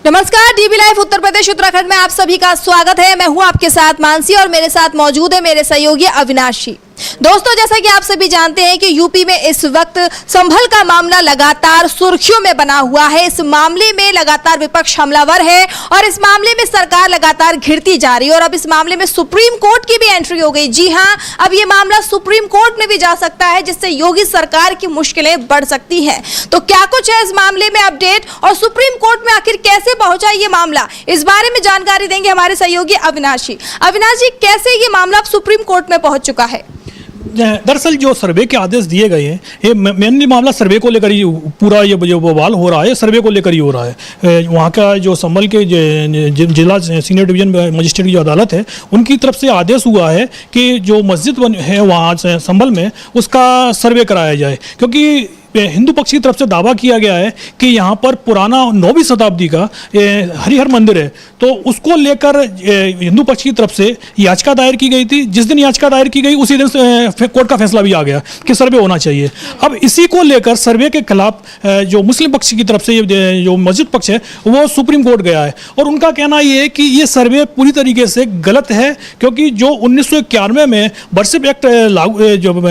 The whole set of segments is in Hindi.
नमस्कार, डीबी लाइव उत्तर प्रदेश उत्तराखंड में आप सभी का स्वागत है। मैं हूं आपके साथ मानसी और मेरे साथ मौजूद है मेरे सहयोगी अविनाशी। दोस्तों, जैसा कि आप सभी जानते हैं कि यूपी में इस वक्त संभल का मामला लगातार सुर्खियों में बना हुआ है। इस मामले में लगातार विपक्ष हमलावर है और इस मामले में सरकार लगातार घिरती जा रही है और अब इस मामले में सुप्रीम कोर्ट की भी एंट्री हो गई। जी हां, अब ये मामला सुप्रीम कोर्ट में भी जा सकता है, जिससे योगी सरकार की मुश्किलें बढ़ सकती हैं। तो क्या कुछ है इस मामले में अपडेट और सुप्रीम कोर्ट में आखिर कैसे पहुंचा ये मामला, इस बारे में जानकारी देंगे हमारे सहयोगी अविनाशी। अविनाशी, कैसे ये मामला अब सुप्रीम कोर्ट में पहुंच चुका है? दरअसल जो सर्वे के आदेश दिए गए हैं, ये मेनली मामला सर्वे को लेकर ही पूरा ये जो बवाल हो रहा है, सर्वे को लेकर ही हो रहा है। वहाँ का जो संभल के जिला सीनियर डिवीजन मजिस्ट्रेट की जो अदालत है, उनकी तरफ से आदेश हुआ है कि जो मस्जिद है वहाँ संभल में, उसका सर्वे कराया जाए, क्योंकि हिंदू पक्ष की तरफ से दावा किया गया है कि यहाँ पर पुराना 9वीं शताब्दी का हरिहर मंदिर है, तो उसको लेकर हिंदू पक्ष की तरफ से याचिका दायर की गई थी। जिस दिन याचिका दायर की गई उसी दिन कोर्ट का फैसला भी आ गया कि सर्वे होना चाहिए। अब इसी को लेकर सर्वे के खिलाफ जो मुस्लिम पक्ष की तरफ से जो मस्जिद पक्ष है वो सुप्रीम कोर्ट गया है और उनका कहना ये है कि ये सर्वे पूरी तरीके से गलत है, क्योंकि जो 1991 में वर्शिप एक्ट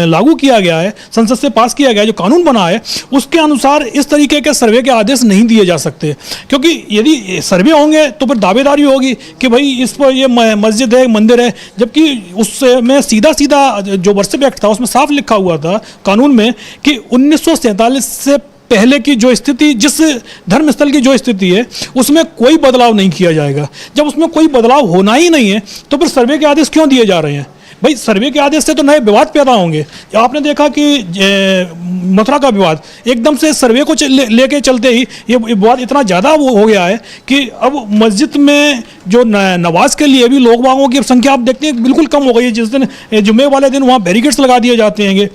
लागू किया गया है, संसद से पास किया गया, जो कानून बना है, उसके अनुसार इस तरीके के सर्वे के आदेश नहीं दिए जा सकते। क्योंकि यदि सर्वे होंगे तो फिर दावेदारी होगी कि भाई इस पर ये मस्जिद है, मंदिर है, जबकि उसमें सीधा सीधा जो वर्शिप एक्ट था उसमें साफ लिखा हुआ था कानून में कि 1947 से पहले की जो स्थिति, जिस धर्मस्थल की जो स्थिति है, उसमें कोई बदलाव नहीं किया जाएगा। जब उसमें कोई बदलाव होना ही नहीं है तो फिर सर्वे के आदेश क्यों दिए जा रहे हैं? भाई सर्वे के आदेश से तो नए विवाद पैदा होंगे। आपने देखा कि मथुरा का विवाद एकदम से सर्वे को लेके चलते ही ये विवाद इतना ज़्यादा हो गया है कि अब मस्जिद में जो नमाज के लिए भी लोग बागों की संख्या आप देखते हैं बिल्कुल कम हो गई है। जिस दिन जुम्मे वाले दिन वहाँ बैरिकेड्स लगा दिए जाते हैं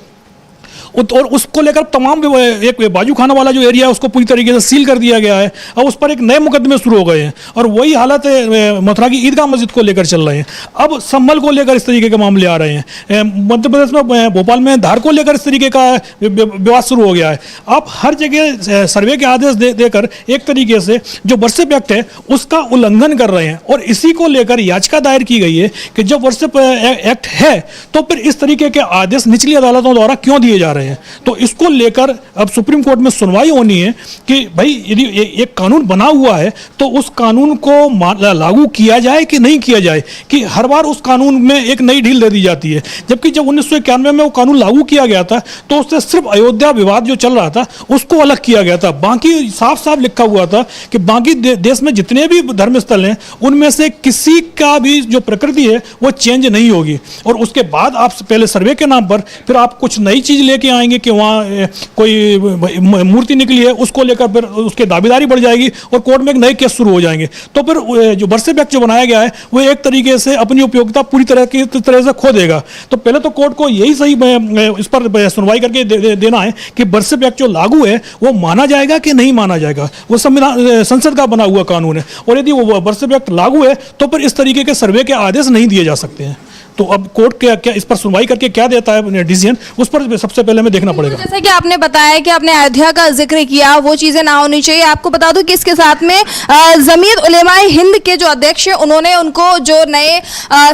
और उसको लेकर तमाम एक बाजू खाना वाला जो एरिया है उसको पूरी तरीके से सील कर दिया गया है। अब उस पर एक नए मुकदमे शुरू हो गए हैं और वही हालत मथुरा की ईदगाह मस्जिद को लेकर चल रहे हैं। अब संभल को लेकर इस तरीके के मामले आ रहे हैं। मध्य प्रदेश में भोपाल में धार को लेकर इस तरीके का विवाद शुरू हो गया है। अब हर जगह सर्वे के आदेश देकर एक तरीके से जो वर्शिप एक्ट है उसका उल्लंघन कर रहे हैं और इसी को लेकर याचिका दायर की गई है कि जब वर्शिप एक्ट है तो फिर इस तरीके के आदेश निचली अदालतों द्वारा क्यों दिए जा रहे हैं। तो इसको लेकर अब सुप्रीम कोर्ट में सुनवाई होनी है कि भाई यदि एक कानून बना हुआ है तो उस कानून को लागू किया जाए कि नहीं किया जाए, कि हर बार उस कानून में एक नई ढील दे दी जाती है। जबकि जब 1991 में वो कानून लागू किया गया था तो उससे सिर्फ अयोध्या विवाद जो चल रहा था उसको अलग किया गया था। बाकी साफ साफ लिखा हुआ था कि बाकी देश में जितने भी धर्मस्थल हैं उनमें से किसी का भी जो प्रकृति है वो चेंज नहीं होगी। और उसके बाद आप पहले सर्वे के नाम पर फिर आप कुछ नई चीज लेके आएंगे कि वहाँ कोई मूर्ति निकली है, उसको लेकर फिर उसके दावेदारी बढ़ जाएगी और कोर्ट में एक नए केस शुरू हो जाएंगे। तो फिर जो वर्शिप एक्ट जो बनाया गया है वो एक तरीके से अपनी उपयोगिता पूरी तरह से खो देगा। तो पहले तो कोर्ट को यही सही इस पर सुनवाई करके देना है कि वर्शिप एक्ट जो लागू है वो माना जाएगा कि नहीं माना जाएगा। वो संविधान संसद का बना हुआ कानून है और यदि वो वर्शिप एक्ट लागू है तो फिर इस तरीके के सर्वे के आदेश नहीं दिए जा सकते हैं। तो अब कोर्ट क्या इस पर सुनवाई करके क्या देता है डिसीजन, उस पर सबसे पहले हमें देखना पड़ेगा। जैसा कि आपने बताया कि आपने अयोध्या का जिक्र किया, वो चीजें ना होनी चाहिए। आपको बता दूं कि इसके साथ में जमीयत उलेमाए हिंद के जो अध्यक्ष हैं उन्होंने उनको जो नए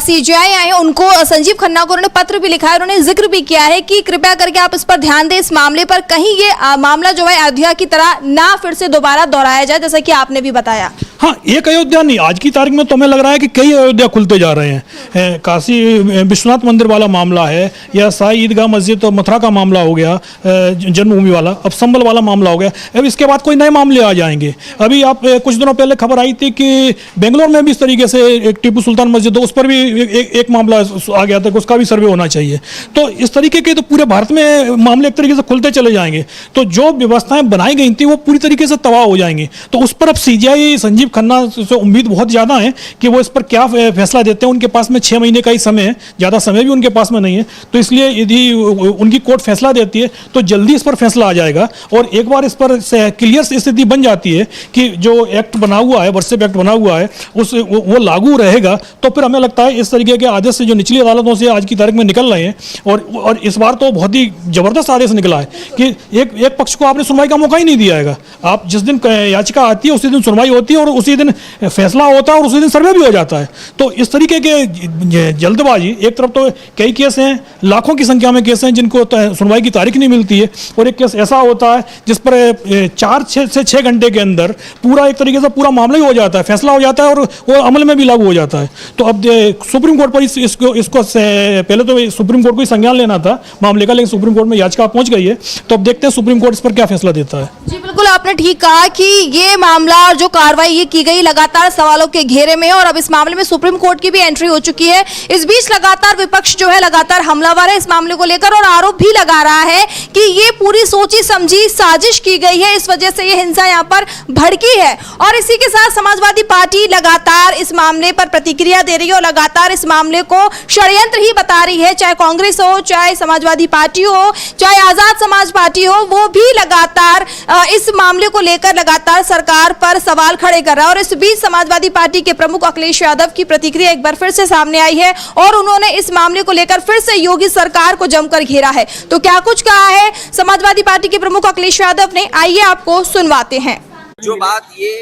सीजेआई आए हैं उनको, संजीव खन्ना को, उन्होंने पत्र भी लिखा है। उन्होंने जिक्र भी किया है कि कृपया करके आप इस पर ध्यान दें, इस मामले पर कहीं ये मामला जो है अयोध्या की तरह ना फिर से दोबारा दोहराया जाए, जैसा कि आपने भी बताया। हाँ, एक अयोध्या नहीं, आज की तारीख में तो हमें लग रहा है कि कई अयोध्या खुलते जा रहे हैं। काशी विश्वनाथ मंदिर वाला मामला है, या साई ईदगाह मस्जिद और मथुरा का मामला हो गया, जन्मभूमि वाला, अब संभल वाला मामला हो गया। अब इसके बाद कोई नए मामले आ जाएंगे। अभी आप कुछ दिनों पहले खबर आई थी कि बेंगलोर में भी इस तरीके से एक टीपू सुल्तान मस्जिद, उस पर भी एक मामला आ गया था, उसका भी सर्वे होना चाहिए। तो इस तरीके के तो पूरे भारत में मामले एक तरीके से खुलते चले जाएंगे। तो जो व्यवस्थाएं बनाई गई थी वो पूरी तरीके से तबाह हो जाएंगी। तो उस पर अब सीजेआई संजीव खन्ना से उम्मीद बहुत ज़्यादा है कि वो इस पर क्या फैसला देते हैं। उनके पास में 6 महीने का ही समय में है, ज़्यादा समय भी उनके पास में नहीं है, तो इसलिए यदि उनकी कोर्ट फैसला देती है तो जल्दी इस पर फैसला आ जाएगा। और एक बार इस पर क्लियर स्थिति बन जाती है कि जो एक्ट बना हुआ है, व्हाट्सएप एक्ट बना हुआ है, वो लागू रहेगा, तो फिर हमें लगता है इस तरीके के आदेश से जो निचली अदालतों से आज की तारीख में निकल रहे हैं, और इस बार तो बहुत ही ज़बरदस्त आदेश निकला है कि एक पक्ष को आपने सुनवाई का मौका ही नहीं दिया है। आप जिस दिन याचिका आती है उसी दिन सुनवाई होती है और उसी दिन फैसला होता है और उसी दिन सर्वे भी हो जाता है। तो इस तरीके के जल्दबाजी, एक तरफ तो कई केस हैं, लाखों की संख्या में केस हैं जिनको सुनवाई की तारीख नहीं मिलती है, और एक केस ऐसा होता है जिस पर 4 से 6 घंटे के अंदर पूरा एक तरीके से पूरा मामला ही हो जाता है, फैसला हो जाता है और वो अमल में भी लागू हो जाता है। तो अब सुप्रीम कोर्ट पर इसको पहले तो सुप्रीम कोर्ट को ही संज्ञान लेना था मामले का, लेकिन सुप्रीम कोर्ट में याचिका पहुंच गई है, तो अब देखते हैं सुप्रीम कोर्ट इस पर क्या फैसला देता है। जी बिल्कुल, आपने ठीक कहा कि ये मामला और जो कार्रवाई ये की गई लगातार सवालों के घेरे में, और अब इस मामले में सुप्रीम कोर्ट की भी एंट्री हो चुकी है। इस बीच लगातार विपक्ष जो है लगातार हमलावर है इस मामले को लेकर, और आरोप भी लगा रहा है कि ये पूरी सोची समझी साजिश की गई है, इस वजह से ये हिंसा यहाँ पर भड़की है। और इसी के साथ समाजवादी पार्टी लगातार इस मामले पर प्रतिक्रिया दे रही है और लगातार इस मामले को षड्यंत्र ही बता रही है, चाहे कांग्रेस हो, चाहे समाजवादी पार्टी हो, चाहे आजाद समाज पार्टी हो, वो भी लगातार इस मामले को लेकर लगातार सरकार पर सवाल खड़े कर रहा है। और इस बीच समाजवादी पार्टी के प्रमुख अखिलेश यादव की प्रतिक्रिया एक बार फिर से सामने आई है और उन्होंने इस मामले को लेकर फिर से योगी सरकार को जमकर घेरा है। तो क्या कुछ कहा है समाजवादी पार्टी के प्रमुख अखिलेश यादव ने, आइए आपको सुनवाते हैं। जो बात ये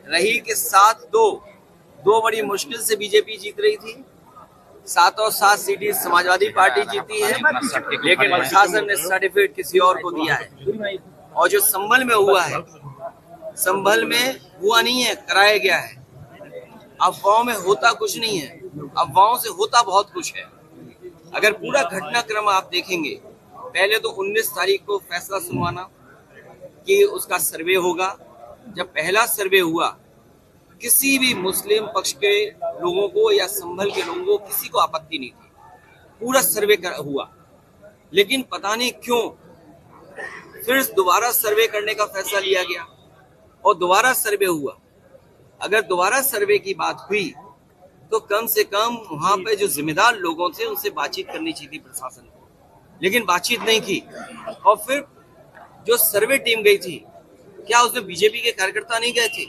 रही कि 7-2 बड़ी मुश्किल से बीजेपी जीत रही थी, 7 सीटें समाजवादी पार्टी जीती है, लेकिन प्रशासन ने सर्टिफिकेट किसी और को दिया है। और जो संभल में हुआ है, संभल में हुआ नहीं है, कराया गया है। अफवाहों में होता कुछ नहीं है, अफवाहों से होता बहुत कुछ है। अगर पूरा घटनाक्रम आप देखेंगे, पहले तो 19 तारीख को फैसला सुनवाना कि उसका सर्वे होगा। जब पहला सर्वे हुआ, किसी भी मुस्लिम पक्ष के लोगों को या संभल के लोगों को किसी को आपत्ति नहीं थी, पूरा सर्वे हुआ। लेकिन पता नहीं क्यों फिर दोबारा सर्वे करने का फैसला लिया गया और दोबारा सर्वे हुआ। अगर दोबारा सर्वे की बात हुई तो कम से कम वहां पे जो जिम्मेदार लोगों थे उनसे बातचीत करनी चाहिए थी प्रशासन को, लेकिन बातचीत नहीं की। और फिर जो सर्वे टीम गई थी, क्या उसमें बीजेपी के कार्यकर्ता नहीं गए थे?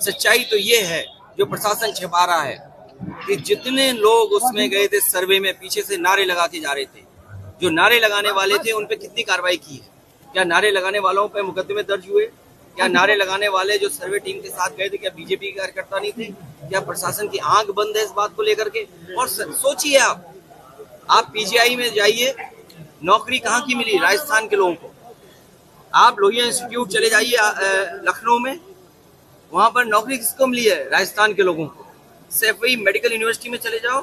सच्चाई तो ये है, जो प्रशासन छिपा रहा है, कि जितने लोग उसमें गए थे सर्वे में, पीछे से नारे लगाते जा रहे थे। जो नारे लगाने वाले थे उन पे कितनी कार्रवाई की है? क्या नारे लगाने वालों पे मुकदमे दर्ज हुए? क्या नारे लगाने वाले जो सर्वे टीम के साथ गए थे, क्या बीजेपी के कार्यकर्ता नहीं थे? क्या प्रशासन की आंख बंद है इस बात को लेकर के? और सोचिए, आप पीजीआई में जाइए, नौकरी कहाँ की मिली राजस्थान के लोगों को? आप लोहिया इंस्टीट्यूट चले जाइए लखनऊ में, वहां पर नौकरी किसको मिली है? राजस्थान के लोगों को। सैफई मेडिकल यूनिवर्सिटी में चले जाओ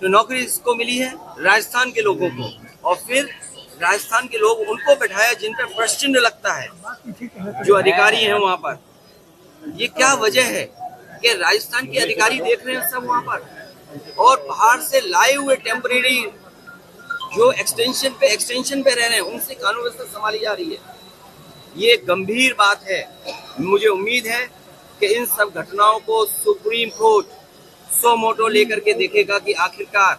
तो नौकरी किसको मिली है? राजस्थान के लोगों को। और फिर राजस्थान के लोग उनको बैठाया जिन पर प्रश्न लगता है, जो अधिकारी हैं वहां पर। ये क्या वजह है कि राजस्थान के अधिकारी देख रहे हैं सब वहां पर, और बाहर से लाए हुए टेम्परेरी जो एक्सटेंशन पे रह रहे हैं, उनसे कानून व्यवस्था संभाली जा रही है। ये गंभीर बात है। मुझे उम्मीद है कि इन सब घटनाओं को सुप्रीम कोर्ट सो मोटो लेकर के देखेगा कि आखिरकार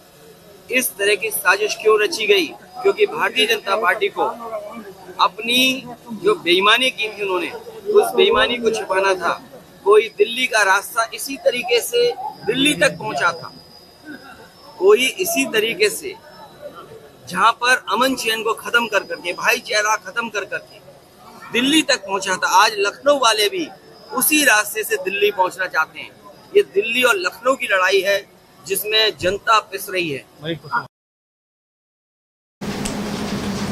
इस तरह की साजिश क्यों रची गई, क्योंकि भारतीय जनता पार्टी को अपनी जो बेईमानी की थी उन्होंने, उस बेईमानी को छिपाना था। कोई दिल्ली का रास्ता इसी तरीके से दिल्ली तक पहुंचा था, कोई इसी तरीके से जहां पर अमन चैन को खत्म कर करके, भाईचारा खत्म कर करके दिल्ली तक पहुंचा था। आज लखनऊ वाले भी उसी रास्ते से दिल्ली पहुंचना चाहते हैं। ये दिल्ली और लखनऊ की लड़ाई है जिसमें जनता पिस रही है।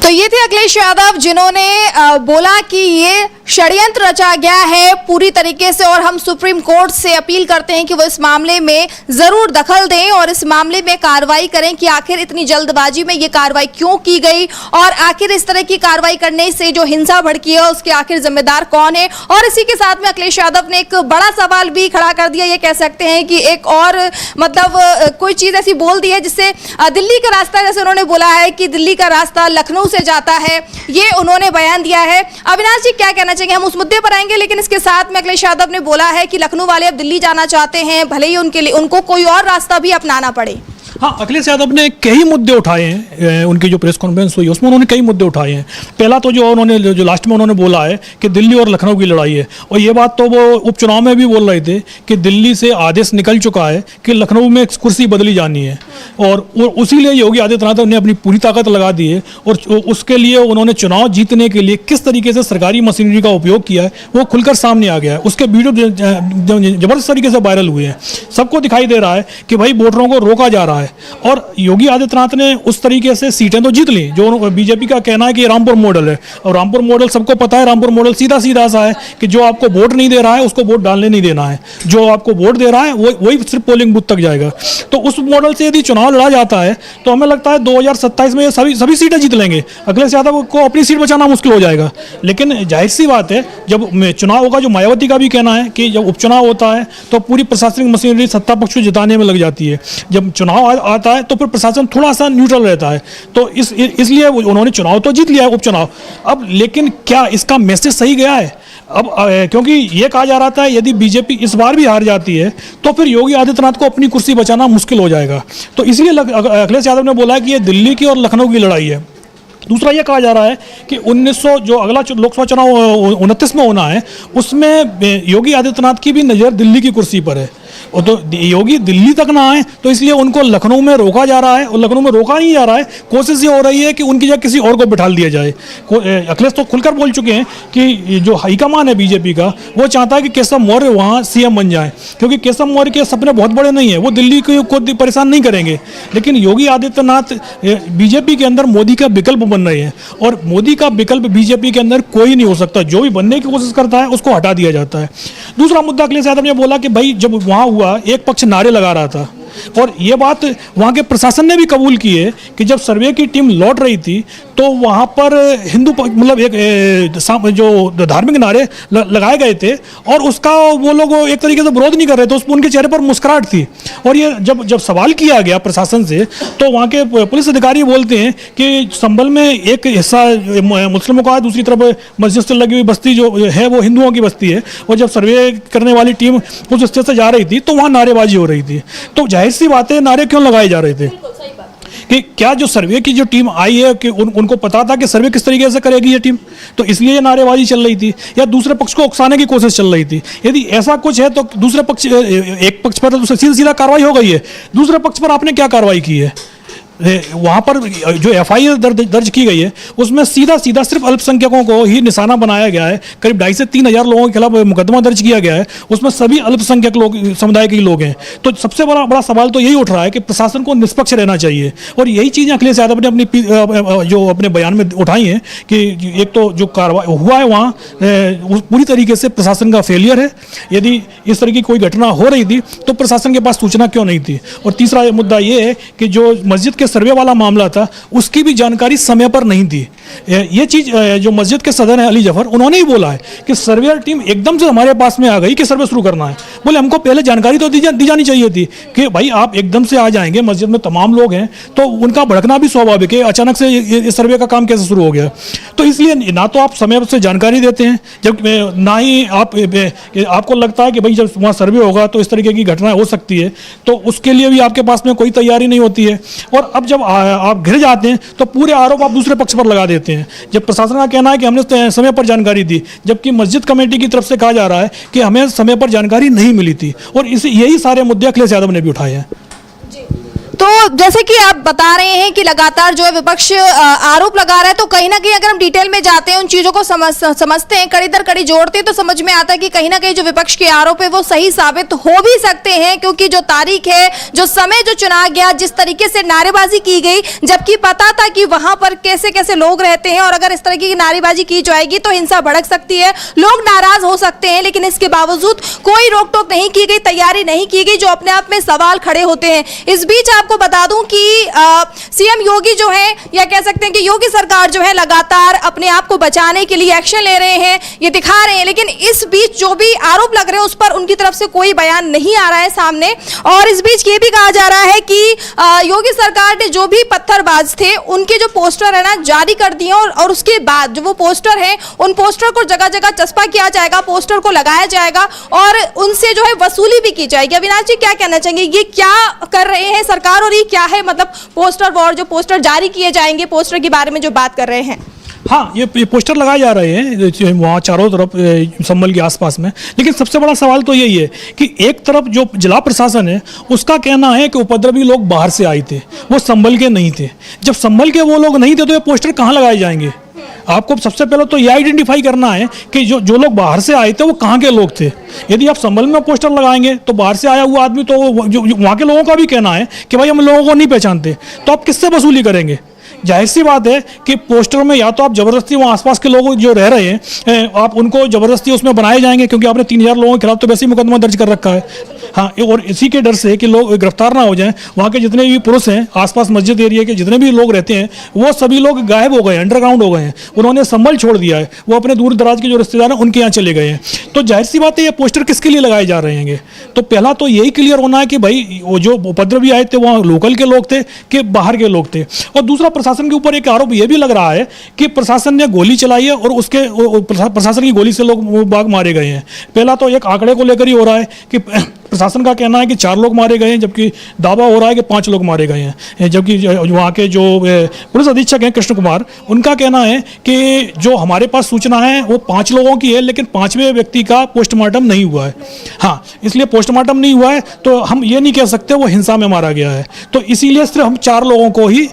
तो ये थे अखिलेश यादव, जिन्होंने बोला कि ये षड्यंत्र रचा गया है पूरी तरीके से, और हम सुप्रीम कोर्ट से अपील करते हैं कि वो इस मामले में जरूर दखल दें और इस मामले में कार्रवाई करें कि आखिर इतनी जल्दबाजी में ये कार्रवाई क्यों की गई, और आखिर इस तरह की कार्रवाई करने से जो हिंसा भड़की है उसके आखिर जिम्मेदार कौन है। और इसी के साथ में अखिलेश यादव ने एक बड़ा सवाल भी खड़ा कर दिया, ये कह सकते हैं कि एक और मतलब कोई चीज ऐसी बोल दी है जिससे दिल्ली का रास्ता, जैसे उन्होंने बोला है कि दिल्ली का रास्ता लखनऊ से जाता है, ये उन्होंने बयान दिया है। अविनाश जी, क्या कहना चाहिए? हम उस मुद्दे पर आएंगे, लेकिन इसके साथ में अखिलेश यादव ने बोला है कि लखनऊ वाले अब दिल्ली जाना चाहते हैं, भले ही उनके लिए उनको कोई और रास्ता भी अपनाना पड़े। हाँ, अखिलेश यादव ने कई मुद्दे उठाए हैं। उनकी जो प्रेस कॉन्फ्रेंस हुई उसमें उन्होंने कई मुद्दे उठाए हैं। पहला तो जो उन्होंने जो लास्ट में उन्होंने बोला है कि दिल्ली और लखनऊ की लड़ाई है, और ये बात तो वो उपचुनाव में भी बोल रहे थे कि दिल्ली से आदेश निकल चुका है कि लखनऊ में कुर्सी बदली जानी है, और उसी लिए योगी आदित्यनाथ ने अपनी पूरी ताकत लगा दी है। और उसके लिए उन्होंने चुनाव जीतने के लिए किस तरीके से सरकारी मशीनरी का उपयोग किया है वो खुलकर सामने आ गया है। उसके वीडियो जबरदस्त तरीके से वायरल हुए हैं। सबको दिखाई दे रहा है कि भाई वोटरों को रोका जा रहा है, और योगी आदित्यनाथ ने उस तरीके से सीटें तो जीत ली। जो बीजेपी का कहना है कि रामपुर मॉडल है, और रामपुर मॉडल सबको पता है, रामपुर मॉडल सीधा सीधा सा है कि जो आपको वोट नहीं दे रहा है उसको वोट डालने नहीं देना है, जो आपको वोट दे रहा है वही सिर्फ पोलिंग बूथ तक जाएगा। तो उस मॉडल से यदि चुनाव लड़ा जाता है तो हमें लगता है 2027 में ये सभी सीटें जीत लेंगे। अखिलेश यादव को अपनी सीट बचाना मुश्किल हो जाएगा। लेकिन जाहिर सी बात है, जब चुनाव होगा, जो मायावती का भी कहना है कि जब उपचुनाव होता है तो पूरी प्रशासनिक मशीनरी सत्ता पक्ष को जिताने में लग जाती है। जब चुनाव आता है तो फिर प्रशासन थोड़ा सा न्यूट्रल रहता है। तो इसलिए उन्होंने चुनाव तो जीत लिया है, उपचुनाव। अब लेकिन क्या इसका मैसेज सही गया है? अब क्योंकि ये कहा जा रहा था यदि बीजेपी इस बार भी हार जाती है तो फिर योगी आदित्यनाथ को अपनी कुर्सी बचाना मुश्किल हो जाएगा। तो इसलिए अखिलेश यादव ने बोला है कि ये दिल्ली की और लखनऊ की लड़ाई है। दूसरा ये कहा जा रहा है कि 1900 जो अगला लोकसभा चुनाव 29 में होना है, उसमें योगी आदित्यनाथ की भी नज़र दिल्ली की कुर्सी पर है। और तो योगी दिल्ली तक ना आए तो इसलिए उनको लखनऊ में रोका जा रहा है, और लखनऊ में रोका नहीं जा रहा है, कोशिश ये हो रही है कि उनकी जगह किसी और को बिठा दिया जाए। अखिलेश तो खुलकर बोल चुके हैं कि जो हाईकमान है बीजेपी का, वो चाहता है कि केशव मौर्य वहाँ सीएम बन जाए, क्योंकि केशव मौर्य के सपने बहुत बड़े नहीं है, वो दिल्ली को परेशान नहीं करेंगे। लेकिन योगी आदित्यनाथ बीजेपी के अंदर मोदी का विकल्प बन रहे हैं, और मोदी का विकल्प बीजेपी के अंदर कोई नहीं हो सकता। जो भी बनने की कोशिश करता है उसको हटा दिया जाता है। दूसरा मुद्दा अखिलेश यादव ने बोला कि भाई जब वहाँ हुआ, एक पक्ष नारे लगा रहा था, और ये बात वहाँ के प्रशासन ने भी कबूल की है कि जब सर्वे की टीम लौट रही थी तो वहाँ पर हिंदू मतलब एक जो धार्मिक नारे लगाए गए थे, और उसका वो लोग एक तरीके से विरोध नहीं कर रहे थे, उस उनके चेहरे पर मुस्कुराहट थी। और ये जब सवाल किया गया प्रशासन से तो वहाँ के पुलिस अधिकारी बोलते हैं कि संभल में एक हिस्सा मुस्लिमों का है, दूसरी तरफ मस्जिद से लगी हुई बस्ती जो है वो हिंदुओं की बस्ती है। और जब सर्वे करने वाली टीम उस स्टेज से जा रही थी तो वहाँ नारेबाजी हो रही थी। तो जाहिर सी बात है, नारे क्यों लगाए जा रहे थे कि क्या जो सर्वे की जो टीम आई है कि उनको पता था कि सर्वे किस तरीके से करेगी ये टीम, तो इसलिए ये नारेबाजी चल रही थी, या दूसरे पक्ष को उकसाने की कोशिश चल रही थी? यदि ऐसा कुछ है तो दूसरे पक्ष, एक पक्ष पर तो सीधा कार्रवाई हो गई है, दूसरे पक्ष पर आपने क्या कार्रवाई की है? वहाँ पर जो एफआईआर दर्ज की गई है उसमें सीधा सिर्फ अल्पसंख्यकों को ही निशाना बनाया गया है। करीब 2,500 से 3,000 लोगों के खिलाफ मुकदमा दर्ज किया गया है, उसमें सभी अल्पसंख्यक लोग समुदाय के लोग हैं। तो सबसे बड़ा सवाल तो यही उठ रहा है कि प्रशासन को निष्पक्ष रहना चाहिए, और यही चीज़ें अखिलेश यादव ने अपने बयान में उठाई हैं कि एक तो जो कार्रवाई हुआ है वहाँ पूरी तरीके से प्रशासन का फेलियर है। यदि इस तरह की कोई घटना हो रही थी तो प्रशासन के पास सूचना क्यों नहीं थी? और तीसरा मुद्दा ये है कि जो मस्जिद के सर्वे वाला मामला था उसकी भी जानकारी समय पर नहीं थी। ये चीज जो मस्जिद के सदर हैं अली जफर, उन्होंने ही बोला है कि सर्वेयर टीम एकदम से हमारे पास में आ गई कि सर्वे शुरू करना है। बोले हमको पहले जानकारी तो दी जानी चाहिए थी कि भाई आप एकदम से आ जाएंगे, मस्जिद में तमाम लोग हैं तो उनका भड़कना भी स्वाभाविक है, अचानक से ये सर्वे का काम कैसे शुरू हो गया? तो इसलिए ना तो आप समय से जानकारी देते हैं, जब ना ही आपको लगता है कि भाई जब वहाँ सर्वे होगा तो इस तरीके की घटना हो सकती है, तो उसके लिए भी आपके पास में कोई तैयारी नहीं होती है। और अब जब आप घिर जाते हैं तो पूरे आरोप आप दूसरे पक्ष पर लगा देते हैं। जब प्रशासन का कहना है कि हमने समय पर जानकारी दी, जबकि मस्जिद कमेटी की तरफ से कहा जा रहा है कि हमें समय पर जानकारी नहीं मिली थी। और यही सारे मुद्दे अखिलेश यादव ने भी उठाए हैं। तो जैसे कि आप बता रहे हैं कि लगातार जो है विपक्ष आरोप लगा रहा है, तो कहीं ना कहीं अगर हम डिटेल में जाते हैं, उन चीजों को समझते हैं, कड़ी दर कड़ी जोड़ते हैं, तो समझ में आता है कि कहीं ना कहीं जो विपक्ष के आरोप है वो सही साबित हो भी सकते हैं। क्योंकि जो तारीख है, जो समय जो चुना गया, जिस तरीके से नारेबाजी की गई, जबकि पता था कि वहां पर कैसे कैसे लोग रहते हैं, और अगर इस तरीके की नारेबाजी की जाएगी तो हिंसा भड़क सकती है, लोग नाराज हो सकते हैं। लेकिन इसके बावजूद कोई रोक टोक नहीं की गई, तैयारी नहीं की गई, जो अपने आप में सवाल खड़े होते हैं। इस बीच आपको बता दूं कि सीएम योगी जो है, या कह सकते हैं कि योगी सरकार जो है, लगातार अपने आप को बचाने के लिए एक्शन ले रहे हैं, ये दिखा रहे हैं। लेकिन इस बीच जो भी आरोप लग रहे हैं उस पर उनकी तरफ से कोई बयान नहीं आ रहा है सामने। और इस बीच ये भी कहा जा रहा है कि योगी सरकार ने जो भी पत्थरबाज थे उनके जो पोस्टर है ना जारी कर दिए, और उसके बाद जो वो पोस्टर है उन पोस्टर को जगह जगह चस्पा किया जाएगा, पोस्टर को लगाया जाएगा और उनसे जो है वसूली भी की जाएगी। अविनाश जी क्या कहना चाहेंगे, ये क्या कर रहे हैं सरकार वॉर हो रही क्या है, मतलब पोस्टर वॉर, जो पोस्टर जारी किए जाएंगे, पोस्टर के बारे में जो बात कर रहे हैं? हाँ, ये पोस्टर लगाए जा रहे हैं वहाँ चारों तरफ संभल के आसपास में। लेकिन सबसे बड़ा सवाल तो यही है कि एक तरफ जो जिला प्रशासन है उसका कहना है कि उपद्रवी लोग बाहर से आए थे, वो संभल के नहीं थे। जब संभल के वो लोग नहीं थे तो ये पोस्टर कहाँ लगाए जाएंगे? आपको सबसे पहले तो ये आइडेंटिफाई करना है कि जो लोग बाहर से आए थे वो कहाँ के लोग थे। यदि आप संभल में पोस्टर लगाएंगे तो बाहर से आया हुआ आदमी, तो जो वहाँ के लोगों का भी कहना है कि भाई हम लोगों को नहीं पहचानते, तो आप किससे वसूली करेंगे? जाहिर सी बात है कि पोस्टर में या तो आप जबरदस्ती वहाँ आसपास के लोग जो रह रहे हैं आप उनको जबरदस्ती उसमें बनाए जाएंगे, क्योंकि आपने 3000 लोगों के खिलाफ तो वैसे ही मुकदमा दर्ज कर रखा है। हाँ, और इसी के डर से कि लोग गिरफ्तार ना हो जाएं, वहाँ के जितने भी पुरुष हैं, आसपास मस्जिद एरिया के जितने भी लोग रहते हैं, वो सभी लोग गायब हो गए हैं, अंडरग्राउंड हो गए हैं। उन्होंने संभल छोड़ दिया है, वो अपने दूर दराज के जो रिश्तेदार हैं उनके यहाँ चले गए हैं। तो जाहिर सी बात है ये पोस्टर किसके लिए लगाए जा रहे हैं? तो पहला तो यही क्लियर होना है कि भाई वो जो उपद्रवी आए थे वहाँ लोकल के लोग थे कि बाहर के लोग थे। और दूसरा, प्रशासन के ऊपर एक आरोप ये भी लग रहा है कि प्रशासन ने गोली चलाई है और उसके प्रशासन की गोली से लोग बाग मारे गए हैं। पहला तो एक आंकड़े को लेकर ही हो रहा है कि प्रशासन का कहना है कि 4 लोग मारे गए हैं, जबकि दावा हो रहा है कि 5 लोग मारे गए हैं। जबकि वहाँ के जो पुलिस अधीक्षक हैं कृष्ण कुमार, उनका कहना है कि जो हमारे पास सूचना है वो 5 लोगों की है, लेकिन 5वें व्यक्ति का पोस्टमार्टम नहीं हुआ है। हाँ, इसलिए पोस्टमार्टम नहीं हुआ है तो हम ये नहीं कह सकते वो हिंसा में मारा गया है। तो इसीलिए सिर्फ हम 4 लोगों को ही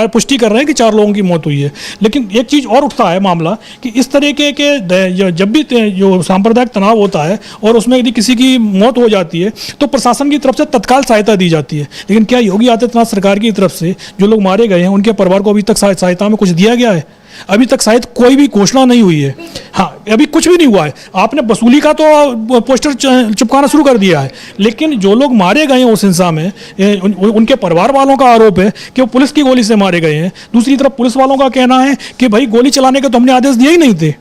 पुष्टि कर रहे हैं कि 4 लोगों की मौत हुई है। लेकिन एक चीज़ और उठता है मामला कि इस तरीके के जब भी जो सांप्रदायिक तनाव होता है और उसमें यदि किसी की मौत हो जाती है तो प्रशासन की तरफ से तत्काल सहायता दी जाती है। लेकिन क्या योगी आदित्यनाथ सरकार की तरफ से जो लोग मारे गए हैं उनके परिवार को अभी तक सहायता में कुछ दिया गया है? अभी तक शायद कोई भी घोषणा नहीं हुई है। हाँ, अभी कुछ भी नहीं हुआ है। आपने वसूली का तो पोस्टर चिपकाना शुरू कर दिया है, लेकिन जो लोग मारे गए हैं उस हिंसा में उनके परिवार वालों का आरोप है कि वो पुलिस की गोली से मारे गए हैं। दूसरी तरफ पुलिस वालों का कहना है कि भाई गोली चलाने के तो हमने आदेश दिए ही नहीं थे।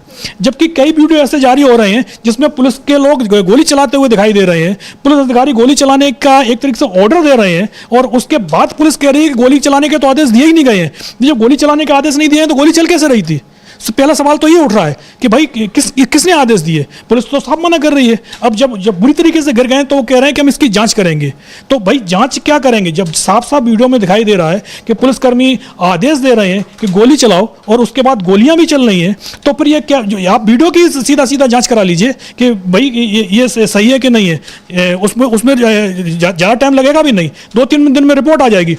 जबकि कई वीडियो ऐसे जारी हो रहे हैं जिसमें पुलिस के लोग गोली चलाते हुए दिखाई दे रहे हैं, पुलिस अधिकारी गोली चलाने का एक तरीके से ऑर्डर दे रहे हैं और उसके बाद पुलिस कह रही है कि गोली चलाने के तो आदेश दिए ही नहीं गए हैं। जो गोली चलाने के आदेश नहीं दिए हैं तो गोली चल कैसे रही थी? पहला सवाल तो ये उठ रहा है कि भाई किसने आदेश दिए? पुलिस तो साफ मना कर रही है। अब जब बुरी तरीके से गिर गए तो वो कह रहे हैं कि हम इसकी जांच करेंगे। तो भाई जांच क्या करेंगे जब साफ साफ वीडियो में दिखाई दे रहा है कि पुलिसकर्मी आदेश दे रहे हैं कि गोली चलाओ और उसके बाद गोलियां भी चल रही हैं। तो फिर ये क्या, जो आप वीडियो की सीधा जांच करा लीजिए कि भाई ये सही है कि नहीं है। उसमें ज़्यादा टाइम लगेगा भी नहीं, 2-3 दिन में रिपोर्ट आ जाएगी।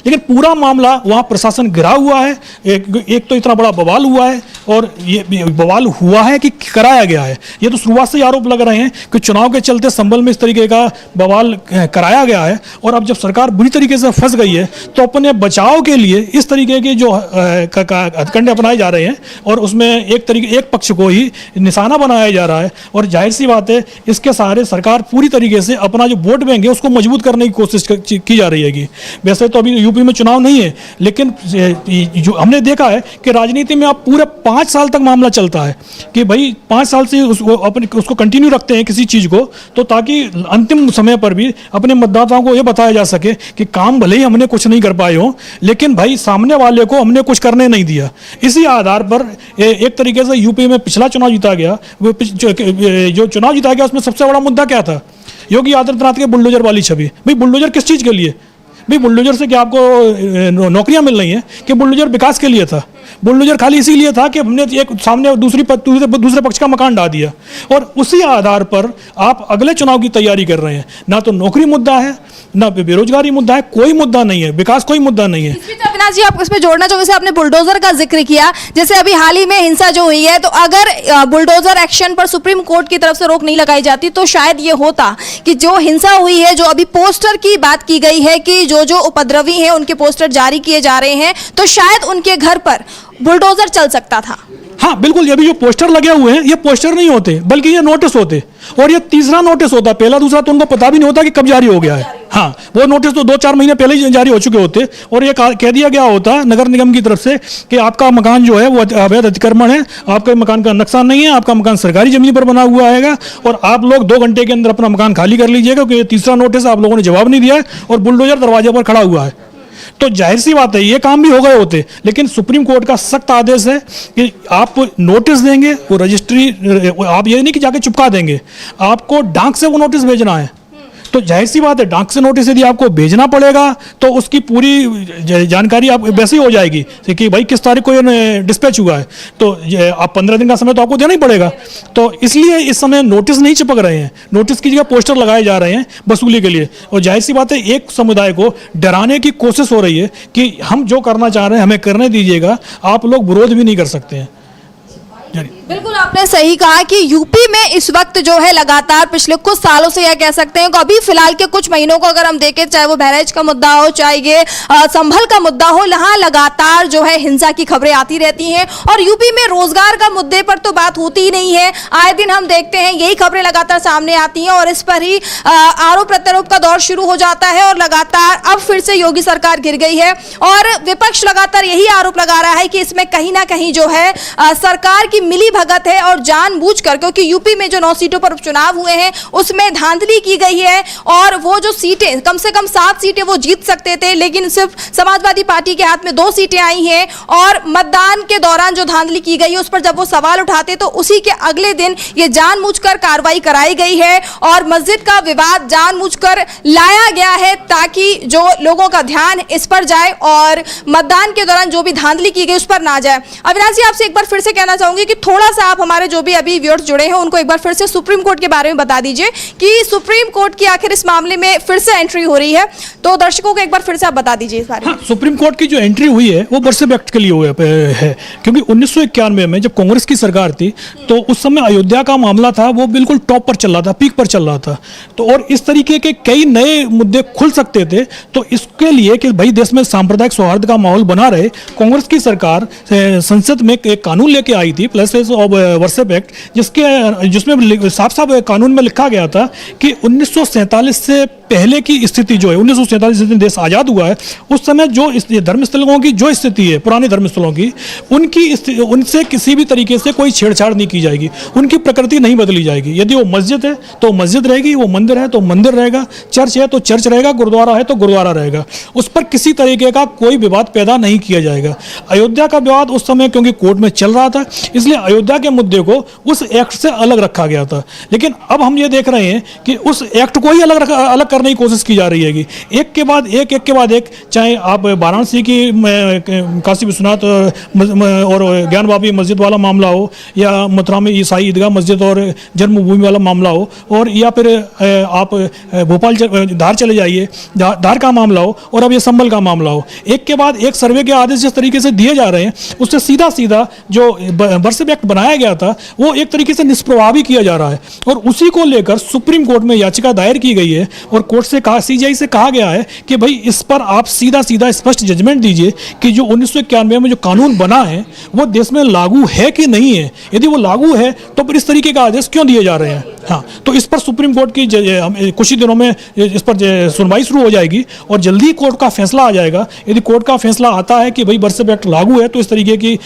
लेकिन पूरा मामला वहाँ प्रशासन गिरा हुआ है। एक तो इतना बड़ा बवाल हुआ है और ये बवाल हुआ है कि कराया गया है। ये तो शुरुआत से ही आरोप लग रहे हैं कि चुनाव के चलते संभल में इस तरीके का बवाल कराया गया है और अब जब सरकार बुरी तरीके से फंस गई है तो अपने बचाव के लिए इस तरीके के जो हथकंडे अपनाए जा रहे हैं और उसमें एक पक्ष को ही निशाना बनाया जा रहा है। और जाहिर सी बात है इसके सहारे सरकार पूरी तरीके से अपना जो वोट बैंक है उसको मजबूत करने की कोशिश की जा रही है। वैसे तो अभी यूपी में चुनाव नहीं है, लेकिन जो हमने देखा है कि राजनीति में आप पूरे 5 साल तक मामला चलता है कि भाई 5 साल से उसको कंटिन्यू रखते हैं किसी चीज़ को, तो ताकि अंतिम समय पर भी अपने मतदाताओं को ये बताया जा सके कि काम भले ही हमने कुछ नहीं कर पाए हो, लेकिन भाई सामने वाले को हमने कुछ करने नहीं दिया। इसी आधार पर एक तरीके से यूपी में पिछला चुनाव जीता गया, जो चुनाव जीता गया उसमें सबसे बड़ा मुद्दा क्या था? योगी आदित्यनाथ के बुलडोजर वाली छवि। भाई बुलडोजर किस चीज़ के लिए? भाई बुलडोजर से क्या आपको नौकरियां मिल रही हैं कि बुलडोजर विकास के लिए था? बुलडोजर खाली इसीलिए था कि हमने एक सामने दूसरे पक्ष का मकान ढा दिया और उसी आधार पर आप अगले चुनाव की तैयारी कर रहे हैं। ना तो नौकरी मुद्दा है, ना बेरोजगारी मुद्दा है, कोई मुद्दा नहीं है, विकास कोई मुद्दा नहीं है। अविनाश जी, आप इसमें जोड़ना चाहोगे? आपने बुलडोजर का जिक्र किया, जैसे अभी हाल ही में हिंसा जो हुई है, तो अगर बुलडोजर एक्शन पर सुप्रीम कोर्ट की तरफ से रोक नहीं लगाई जाती तो शायद ये होता कि जो हिंसा हुई है, जो अभी पोस्टर की बात की गई है कि जो उपद्रवी हैं उनके पोस्टर जारी किए जा रहे हैं, तो शायद उनके घर पर बुलडोजर चल सकता था। हाँ बिल्कुल, ये भी जो पोस्टर लगे हुए हैं ये पोस्टर नहीं होते बल्कि ये नोटिस होते, और ये तीसरा नोटिस होता। पहला दूसरा तो उनको पता भी नहीं होता कि कब जारी हो गया है। हाँ, वो नोटिस तो 2-4 महीने पहले ही जारी हो चुके होते और ये कह दिया गया होता नगर निगम की तरफ से कि आपका मकान जो है वो अवैध अतिक्रमण है, आपके मकान का नक्शा नहीं है, आपका मकान सरकारी जमीन पर बना हुआ है और आप लोग 2 घंटे के अंदर अपना मकान खाली कर लीजिएगा क्योंकि तीसरा नोटिस आप लोगों ने जवाब नहीं दिया है और बुलडोजर दरवाजे पर खड़ा हुआ है। तो जाहिर सी बात है ये काम भी हो गए होते, लेकिन सुप्रीम कोर्ट का सख्त आदेश है कि आप नोटिस देंगे, वो रजिस्ट्री, आप ये नहीं कि जाके चिपका देंगे, आपको डाक से वो नोटिस भेजना है। तो जाहिर सी बात है डाक से नोटिस यदि आपको भेजना पड़ेगा तो उसकी पूरी जानकारी आप वैसे ही हो जाएगी कि भाई किस तारीख को ये डिस्पैच हुआ है, तो आप 15 दिन का समय तो आपको देना ही पड़ेगा। तो इसलिए इस समय नोटिस नहीं चिपक रहे हैं, नोटिस की जगह पोस्टर लगाए जा रहे हैं वसूली के लिए। और जाहिर सी बात है एक समुदाय को डराने की कोशिश हो रही है कि हम जो करना चाह रहे हैं हमें करने दीजिएगा, आप लोग विरोध भी नहीं कर सकते हैं। बिल्कुल आपने सही कहा कि यूपी में इस वक्त जो है लगातार पिछले कुछ सालों से यह कह सकते हैं कि अभी फिलहाल के कुछ महीनों को अगर हम देखें, चाहे वो बहराइच का मुद्दा हो, चाहे ये संभल का मुद्दा हो, यहाँ लगातार जो है हिंसा की खबरें आती रहती हैं। और यूपी में रोजगार का मुद्दे पर तो बात होती ही नहीं है, आए दिन हम देखते हैं यही खबरें लगातार सामने आती हैं और इस पर ही आरोप प्रत्यारोप का दौर शुरू हो जाता है। और लगातार अब फिर से योगी सरकार गिर गई है और विपक्ष लगातार यही आरोप लगा रहा है कि इसमें कहीं ना कहीं जो है सरकार की मिली भगत है और जानबूझकर, क्योंकि यूपी में जो 9 सीटों पर उपचुनाव हुए हैं उसमें धांधली की गई है और वो जो सीटें कम से कम 7 सीटें वो जीत सकते थे, लेकिन सिर्फ समाजवादी पार्टी के हाथ में 2 सीटें आई हैं। और मतदान के दौरान जो धांधली की गई है उस पर जब वो सवाल उठाते तो उसी के अगले दिन ये जानबूझकर कार्रवाई कराई गई है और मस्जिद का विवाद जानबूझकर लाया गया है ताकि जो लोगों का ध्यान इस पर जाए और मतदान के दौरान जो भी धांधली की गई उस पर ना जाए। अविनाश जी, आपसे एक बार फिर से कहना चाहूंगी कि थोड़ा सा आप हमारे जो भी अभी व्यूअर्स जुड़े हैं उनको एक बार फिर से सुप्रीम कोर्ट के बारे में बता दीजिए कि सुप्रीम कोर्ट की आखिर इस मामले में फिर से एंट्री हो रही है, तो दर्शकों को एक बार फिर से आप बता दीजिए इस बारे में। सुप्रीम कोर्ट की जो एंट्री हुई है वो वर्सेप एक्ट के लिए हुआ है, क्योंकि 1991 में जब कांग्रेस की सरकार थी तो उस समय अयोध्या का मामला था वो बिल्कुल टॉप पर चल रहा था, पीक पर चल रहा था। तो और इस तरीके के कई नए मुद्दे खुल सकते थे, तो इसके लिए कि भाई देश में सांप्रदायिक सौहार्द का माहौल बना रहे, कांग्रेस की सरकार संसद में एक कानून लेके आई थी प्लेसेस ऑफ वर्सेप एक्ट, जिसमें साफ साफ कानून में लिखा गया था कि 1947 से पहले की स्थिति जो है, 1947 से देश आज़ाद हुआ है उस समय जो धर्मस्थलों की जो स्थिति है, पुराने धर्मस्थलों की, उनसे किसी भी तरीके से कोई छेड़छाड़ नहीं की जाएगी, उनकी प्रकृति नहीं बदली जाएगी। यदि वो मस्जिद है तो मस्जिद रहेगी, वो मंदिर है तो मंदिर रहेगा, चर्च है तो चर्च रहेगा, गुरुद्वारा है तो गुरुद्वारा रहेगा, उस पर किसी तरीके का कोई विवाद पैदा नहीं किया जाएगा। अयोध्या का विवाद उस समय क्योंकि कोर्ट में चल रहा था इसलिए अयोध्या के मुद्दे को उस एक्ट से अलग रखा गया था, लेकिन अब हम ये देख रहे हैं कि उस एक्ट को ही अलग करने की कोशिश की जा रही है कि एक के बाद एक, चाहे आप वाराणसी की काशी विश्वनाथ और ज्ञानवापी मस्जिद वाला मामला हो या मथुरा में ईसाई ईदगाह मस्जिद और जन्मभूमि वाला मामला हो, और या फिर आप भोपाल धार चले जाइए, धार का मामला हो, और अब ये संभल का मामला हो, एक के बाद एक सर्वे के आदेश जिस तरीके से दिए जा रहे हैं उससे सीधा सीधा जो वर्सेप एक्ट बनाया गया था वो एक तरीके से निष्प्रभावी किया जा रहा है। और उसी को लेकर सुप्रीम कोर्ट में याचिका दायर की गई है और कोर्ट से कहा, सीजीआई से कहा गया है कि भाई इस पर आप सीधा स्पष्ट जजमेंट दीजिए कि जो 1991 में जो कानून बना है वो देश में लागू है कि नहीं है, यदि वो लागू है तो फिर इस तरीके का आदेश क्यों दिए जा रहे हैं। हाँ, तो इस पर सुप्रीम कोर्ट की कुछ ही दिनों में इस पर सुनवाई शुरू हो जाएगी और जल्दी कोर्ट का फैसला आ जाएगा। यदि कोर्ट का फैसला आता है कि भाई वर्सेप एक्ट लागू है तो इस तरीके की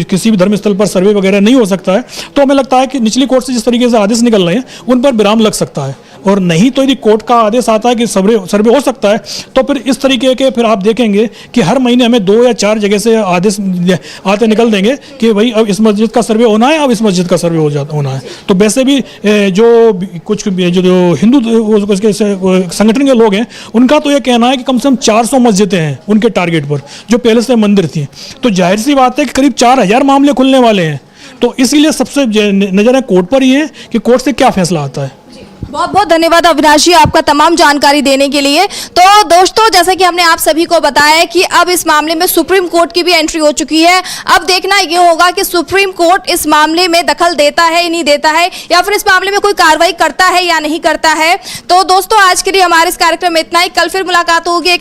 किसी भी धर्मस्थल पर सर्वे वगैरह नहीं हो सकता है, तो हमें लगता है कि निचली कोर्ट से जिस तरीके से आदेश निकल रहे हैं उन पर विराम लग सकता है। और नहीं तो यदि कोर्ट का आदेश आता है कि सर्वे हो सकता है तो फिर इस तरीके के फिर आप देखेंगे कि हर महीने हमें 2 या 4 जगह से आदेश आते निकल देंगे कि भाई अब इस मस्जिद का सर्वे होना है, अब इस मस्जिद का सर्वे होना है। तो वैसे भी जो हिंदू संगठन के लोग हैं उनका तो ये कहना है कि कम से कम 400 मस्जिदें हैं उनके टारगेट पर जो पहले से मंदिर थी, तो जाहिर सी बात है कि करीब 4000 मामले खुलने वाले हैं। तो इसीलिए सबसे नजर है कोर्ट पर ही है कि कोर्ट से क्या फैसला आता है। बहुत बहुत धन्यवाद अविनाश जी आपका तमाम जानकारी देने के लिए। तो दोस्तों, जैसा कि हमने आप सभी को बताया कि अब इस मामले में सुप्रीम कोर्ट की भी एंट्री हो चुकी है। अब देखना ये होगा कि सुप्रीम कोर्ट इस मामले में दखल देता है या नहीं देता है, या फिर इस मामले में कोई कार्रवाई करता है या नहीं करता है। तो दोस्तों, आज के लिए हमारे इस कार्यक्रम में इतना ही। कल फिर मुलाकात होगी।